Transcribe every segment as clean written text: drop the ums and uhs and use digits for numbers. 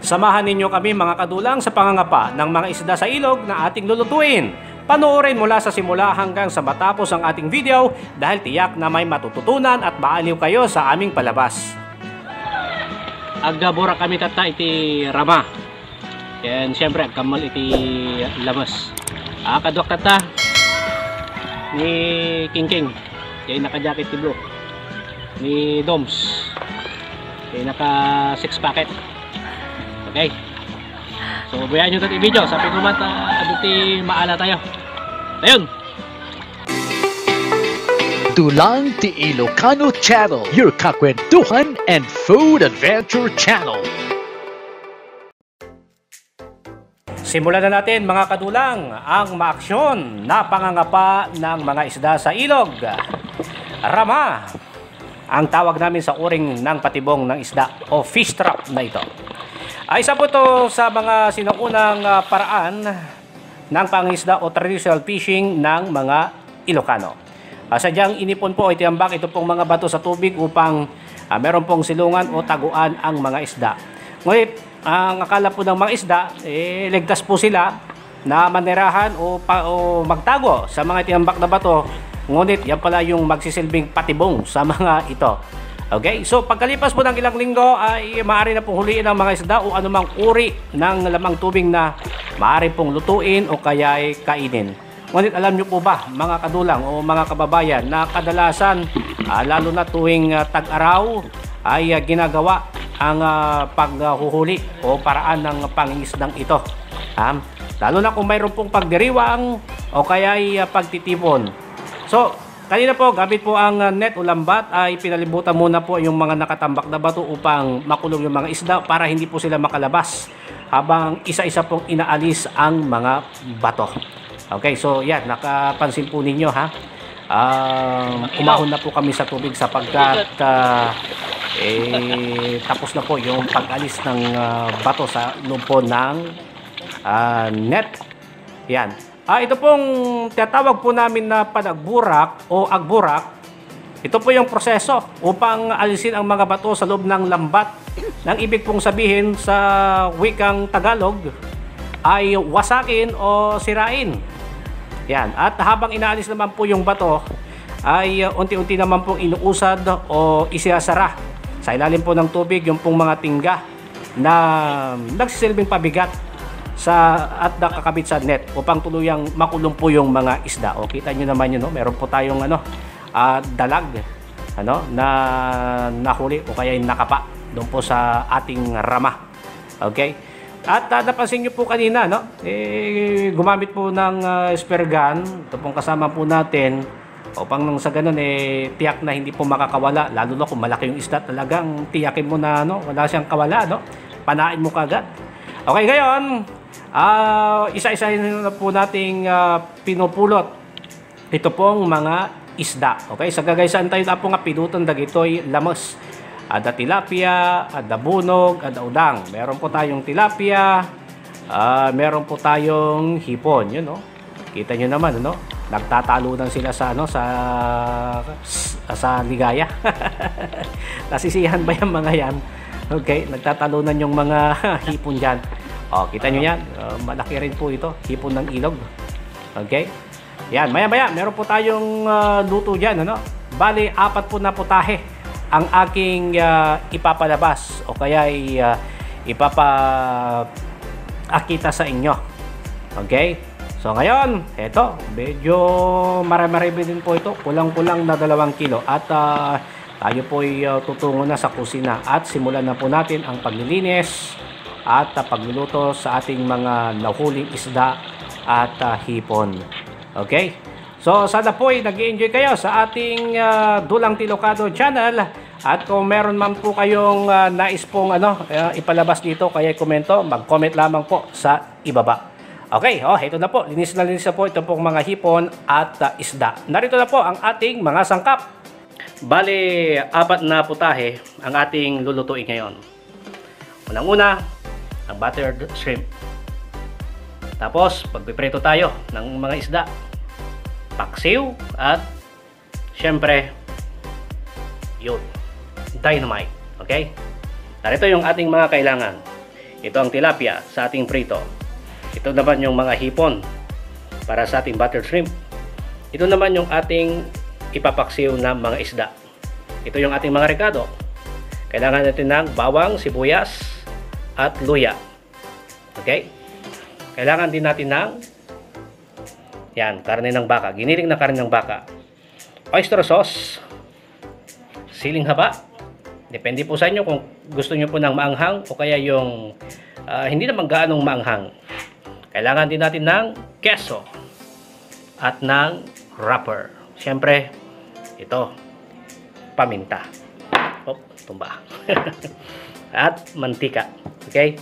Samahan ninyo kami mga kadulang sa pangangapa ng mga isda sa ilog na ating lulutuin. Panoorin mula sa simula hanggang sa matapos ang ating video dahil tiyak na may matututunan at maaliw kayo sa aming palabas. Agabura kami tata iti rama. Yan siyempre agkamal iti lamas. Kadwak tata ni King. Yan naka-jacket ti blue. Ni Doms. Yan naka-6 packet. Okay. So, buyahan nyo ito video. Sa pigumat, aduti maala tayo. Ayun. Dulang ti Ilocano Channel, your kakwentuhan and food adventure channel. Simulan na natin mga kadulang ang maaksyon na pangangapa ng mga isda sa ilog. Rama ang tawag namin sa uring ng patibong ng isda o fish trap na ito. Ay isa po ito sa mga sinuunang paraan ng pangisda o traditional fishing ng mga Ilocano. Sadyang inipon po o itiyambak ito pong mga bato sa tubig upang meron pong silungan o taguan ang mga isda. Ngunit ang akala po ng mga isda, ligtas po sila na manirahan o magtago sa mga itiyambak na bato. Ngunit yan pala yung magsisilbing patibong sa mga ito. Okay, so pagkalipas po ng ilang linggo ay maaari na pong huliin ang mga isda o anumang uri ng lamang tubig na maaari pong lutuin o kaya ay kainin. Ngunit alam nyo po ba mga kadulang o mga kababayan na kadalasan lalo na tuwing tag-araw ay ginagawa ang paghuhuli o paraan ng pangingisdang ito. Lalo na kung mayroon pong pagdiriwang o kaya ay pagtitipon. So, kanina po, gamit po ang net o lambat ay pinalibutan muna po yung mga nakatambak na bato upang makulong yung mga isda para hindi po sila makalabas habang isa-isa pong inaalis ang mga bato. Okay, so yan, nakapansin po ninyo ha. Umahon na po kami sa tubig sapagkat tapos na po yung pag-alis ng bato sa loob po ng net. Yan. Ito pong tinatawag po namin na panagburak o agburak. Ito po yung proseso upang alisin ang mga bato sa loob ng lambat. Nang ibig pong sabihin sa wikang Tagalog ay wasakin o sirain. Yan. At habang inaalis naman po yung bato ay unti-unti naman pong inuusad o isasara sa ilalim po ng tubig yung pong mga tingga na nagsisilbing pabigat at nakakabit sa net upang tuluyang makulong po yung mga isda. O kita nyo naman yun, no? Meron po tayong dalag na nahuli o kaya nakapa doon po sa ating rama. Okay? At napansin nyo po kanina, no? Gumamit po ng spear gun. Ito pong kasama po natin upang nang sa ganun tiyak na hindi po makakawala. Lalo na kung malaki yung isda, talagang tiyakin mo na wala siyang kawala. Panain mo kagad. Okay, ngayon isa-isahin na po nating pinupulot ito pong mga isda. Okay, sa gagaysaan tayo na po nga pinutan dagitoy lamas. Ada tilapia, ada bunog, ada udang. Meron po tayong tilapia, meron po tayong hipon, yun, no? Kita nyo naman, no? Nagtatalunan sila sa ligaya. Nasisihan ba yung mga yan? Okay, nagtatalunan yung mga hipon dyan. Kita nyo yan, malaki rin po ito, hipon ng ilog. Okay, yan, maya-maya meron po tayong luto dyan, Bali, 4 po na putahe ang aking ipapalabas o kaya ipapakita sa inyo. Okay, so ngayon, eto, medyo marami din po ito, kulang-kulang na 2 kilo at tayo po ay tutungo na sa kusina at simulan na po natin ang paglilinis at pagluluto sa ating mga nahuling isda at hipon. Okay? So sana po ay nag-enjoy kayo sa ating Dulang Ilocano channel at kung meron man po kayong nais pong ipalabas dito kaya komento, mag-comment lamang po sa ibaba. Okay, ito na po. Linis na po ito pong mga hipon at isda. Narito na po ang ating mga sangkap. Bali, 4 na putahe ang ating lulutuin ngayon. Unang-una, ang buttered shrimp. Tapos, pagpiprito tayo ng mga isda, paksiw, at syempre, yun, dynamite. Okay? Narito yung ating mga kailangan. Ito ang tilapia sa ating prito. Ito naman yung mga hipon para sa ating buttered shrimp. Ito naman yung ating ipapaksiw na mga isda. Ito yung ating mga rekado. Kailangan natin ng bawang, sibuyas, at luya. Okay? Kailangan din natin ng karne ng baka. Giniling na karne ng baka. Oyster sauce. Siling haba. Depende po sa inyo kung gusto nyo po ng maanghang o kaya yung hindi naman gaanong maanghang. Kailangan din natin ng keso at ng wrapper. Siyempre, ito, paminta. Tumba. At mantika. Okay?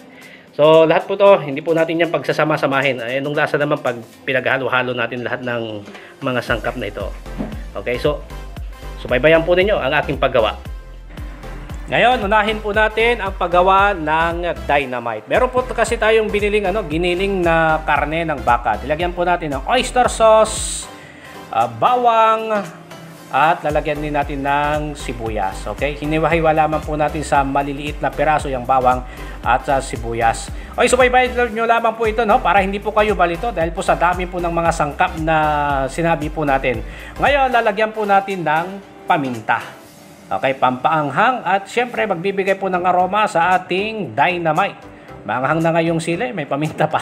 So, lahat po to, hindi po natin yan pagsasama-samahin. Nung lasa naman pag pinaghalo-halo natin lahat ng mga sangkap na ito. Okay? So, subaybayan po ninyo ang aking paggawa. Ngayon, unahin po natin ang paggawa ng dynamite. Meron po kasi tayong biniling giniling na karne ng baka. Dilagyan po natin ng oyster sauce, bawang, at lalagyan din natin ng sibuyas. Okay? Hiniwa-hiwa lamang po natin sa maliliit na piraso yung bawang at sa sibuyas. Okay, subaybayan nyo lamang po ito, no? Para hindi po kayo balito dahil po sa dami po ng mga sangkap na sinabi po natin. Ngayon, lalagyan po natin ng paminta. Okay, pampaanghang at syempre magbibigay po ng aroma sa ating dynamite. Maanghang na ngayong sili, may paminta pa.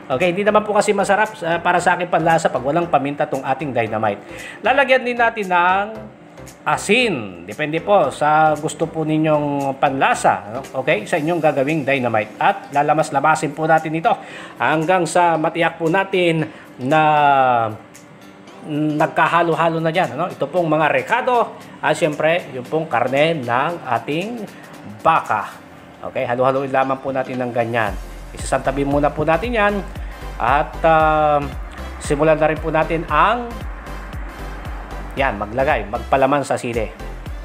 Okay, hindi naman po kasi masarap para sa akin panlasa pag walang paminta tong ating dynamite. Lalagyan din natin ng asin. Depende po sa gusto po ninyong panlasa. Okay, sa inyong gagawing dynamite. At lalamas-lamasin po natin ito hanggang sa matiyak po natin na nagkahalo-halo na dyan. Ito pong mga rekado at syempre yung pong karne ng ating baka. Okay, halo-haloin lamang po natin ng ganyan. Isasantabi muna po natin yan at simulan na rin po natin ang magpalaman sa sili.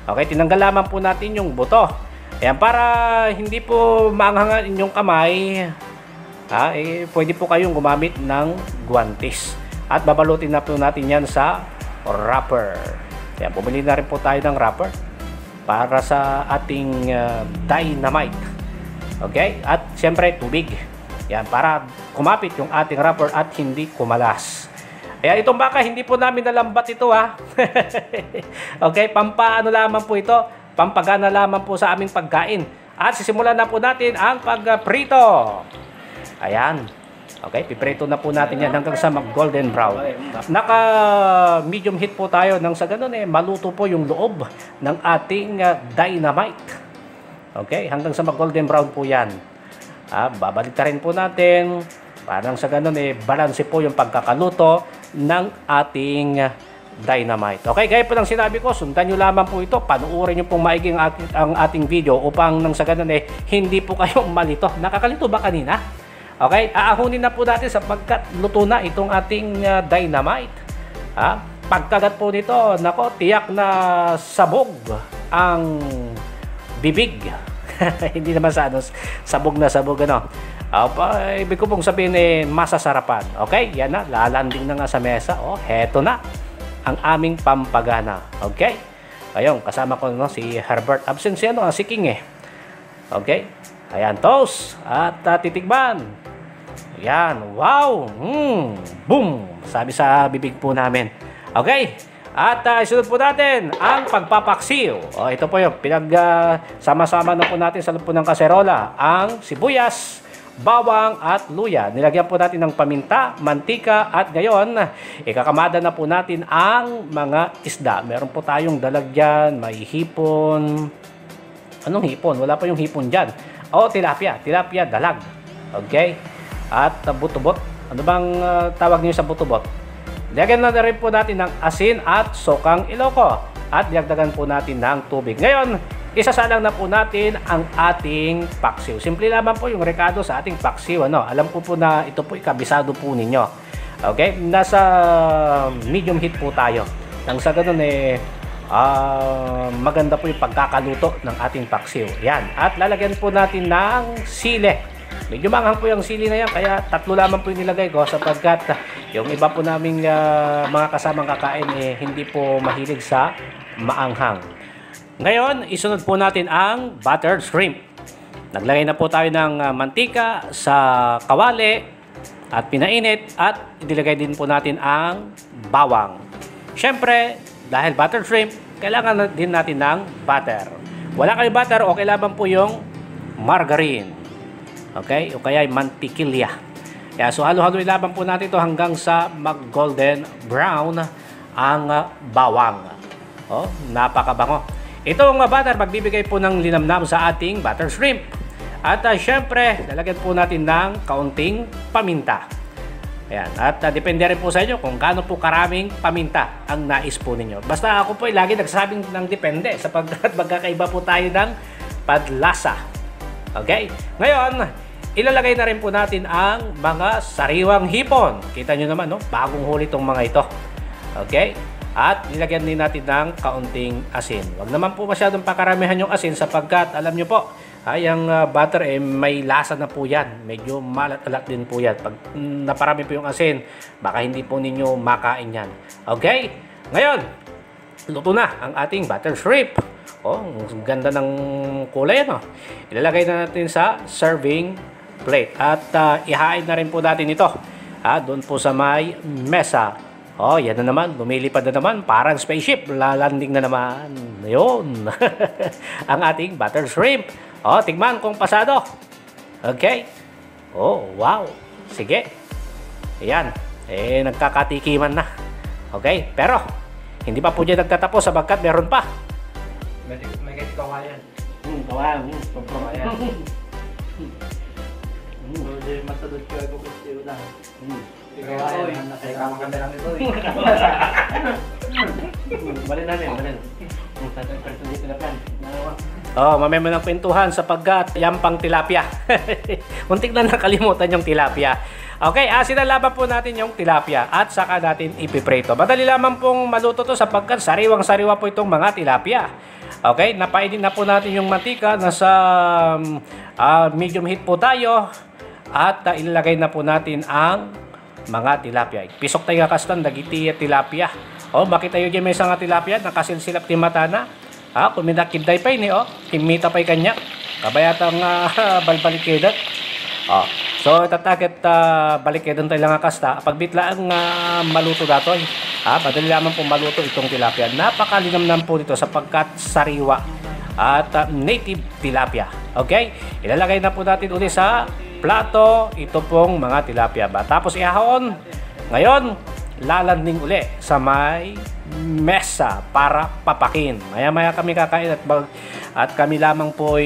Okay, tinanggal lamang po natin yung buto. Ayan, para hindi po maanghangan inyong kamay, pwede po kayong gumamit ng guwantes. At babalutin na po natin yan sa wrapper. Ayan, bumili na rin po tayo ng wrapper para sa ating dynamite. Okay? At siyempre, tubig. Yan, para kumapit yung ating wrapper at hindi kumalas. Ayan, itong baka, hindi po namin nalambat ito, ha. Okay, pampaano lamang po ito. Pampagana lamang po sa aming pagkain. At sisimulan na po natin ang pagprito. Ayan. Okay, piprito na po natin yan hanggang sa mag-golden brown. Naka medium heat po tayo nang sa ganun maluto po yung loob ng ating dynamite. Okay, hanggang sa mag-golden brown po yan. Babalik na rin po natin parang sa ganun balanse po yung pagkakaluto ng ating dynamite. Okay, gaya po ng sinabi ko, sundan nyo lamang po ito, panuorin nyo pong maiging ang ating video upang nang sa ganun hindi po kayo malito. Nakakalito ba kanina? Okay, aahunin na po natin sapagkat luto na itong ating dynamite. Pagkagat po nito, nako, tiyak na sabog ang bibig. Hindi naman sabog na sabog, ibig ko pong sabihin masasarapan. Okay, yan na, lalanding na nga sa mesa. Heto na ang aming pampagana. Okay, ayun, kasama ko si Herbert. Absent siya, si King Okay, ayan, toast at titikman. Yan, wow! Boom! Sabi sa bibig po namin. Okay, at isunod po natin ang pagpapaksiw. Ito po yung sama-sama na po natin sa loob po ng kaserola ang sibuyas, bawang at luya. Nilagyan po natin ng paminta, mantika at ngayon, ikakamada na po natin ang mga isda. Meron po tayong dalag dyan, may hipon. Anong hipon? Wala pa yung hipon dyan. Tilapia. Tilapia, dalag. Okay? At butubot. Ano bang tawag niyo sa butubot? Lagyan na rin po natin ng asin at sokang iloko. At dagdagan po natin ng tubig. Ngayon, isasalang na po natin ang ating paksiw. Simple lamang po yung rekado sa ating paksiw. Alam ko po na ito po ikabisado po ninyo. Okay? Nasa medium heat po tayo. Nang sa ganun maganda po yung pagkakaluto ng ating paksiw. Yan. At lalagyan po natin ng sili. Medyo manghang po yung sili na yan, kaya 3 lamang po yung nilagay ko sapagkat yung iba po naming mga kasamang kakain hindi po mahilig sa maanghang. Ngayon, isunod po natin ang buttered shrimp. Naglagay na po tayo ng mantika sa kawali at pinainit at idilagay din po natin ang bawang. Siyempre, dahil butter shrimp, kailangan din natin ng butter. Wala kayo butter, okay lamang po yung margarine. Okay? O kaya mantikilya. Kaya so halo-halo lamang po natin ito hanggang sa mag-golden brown ang bawang. Oh, napakabango. Itong butter magbibigay po ng linamnam sa ating butter shrimp. At syempre, lalagyan po natin ng kaunting paminta. Ayan. At depende rin po sa inyo kung gaano po karaming paminta ang nais po ninyo. Basta ako po ay lagi nagsasabing ng depende sapagkat magkakaiba po tayo ng padlasa. Okay? Ngayon, ilalagay na rin po natin ang mga sariwang hipon. Kita nyo naman, no? Bagong huli itong mga ito. Okay? At nilagyan din natin ng kaunting asin. Huwag naman po masyadong pakaramihan yung asin sapagkat alam nyo po, yung butter may lasa na po yan. Medyo malat-alat din po yan. Pag naparami po yung asin, baka hindi po ninyo makain yan. Okay? Ngayon, luto na ang ating butter shrimp. Oh, ang ganda ng kulay, no? Ilalagay na natin sa serving plate. At ihain na rin po natin ito. Doon po sa may mesa. Oh, yan na naman. Lumilipad na naman. Parang spaceship. Lalanding na naman. Yun. Ang ating butter shrimp. Oh, tigman kung pasado. Okay. Oh, wow. Sige. Ayan. Nagkakatikiman na. Okay. Pero, hindi pa po dyan nagtatapos sabagkat meron pa. May kahit kawayan. Kawayan. Kawayan. Hindi matulog ko ako kasi na. Kawayan na kaya maganda lang ito. Balin namin, balin. Oh, mamaya mo ng kwentuhan sapagkat yan pang tilapia. Muntik na nakalimutan yung tilapia. Okay, sinalaban po natin yung tilapia at saka natin ipiprito. Madali lamang pong maluto to sapagkat sariwang-sariwa po itong mga tilapia. Okay, napainin na po natin yung mantika. Nasa medium heat po tayo. At ilalagay na po natin ang mga tilapia. Pisok tayo kastan, dagiti tilapia. Oh, makita nyo dyan may isang tilapia, nakasilsilap ti mata na. Kuminakibday pa yun kimita pa'y kanya. Kabayatang balbalikedat. So, tatagat balikedan tayo lang kasta. Pagbitlaan maluto dato. Madali lamang po maluto itong tilapia. Napakalinamnam po dito sapagkat sariwa at native tilapia. Okay? Ilalagay na po natin ulit sa plato ito pong mga tilapia ba. Tapos ihahon. Ngayon, lalanding uli sa may mesa para papakin. Maya-maya kami kakain at kami lamang po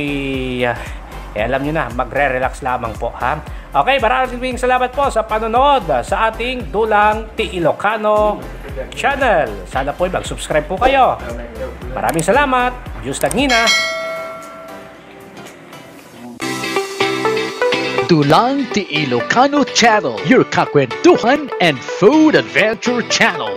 alam nyo na, magre-relax lamang po. Okay, maraming salamat po sa panonood sa ating Dulang Ti Ilocano channel. Sana po mag-subscribe po kayo. Maraming salamat. Diyos Tagnina. Dulang Ti Ilocano Channel, your kakwentuhan and food adventure channel.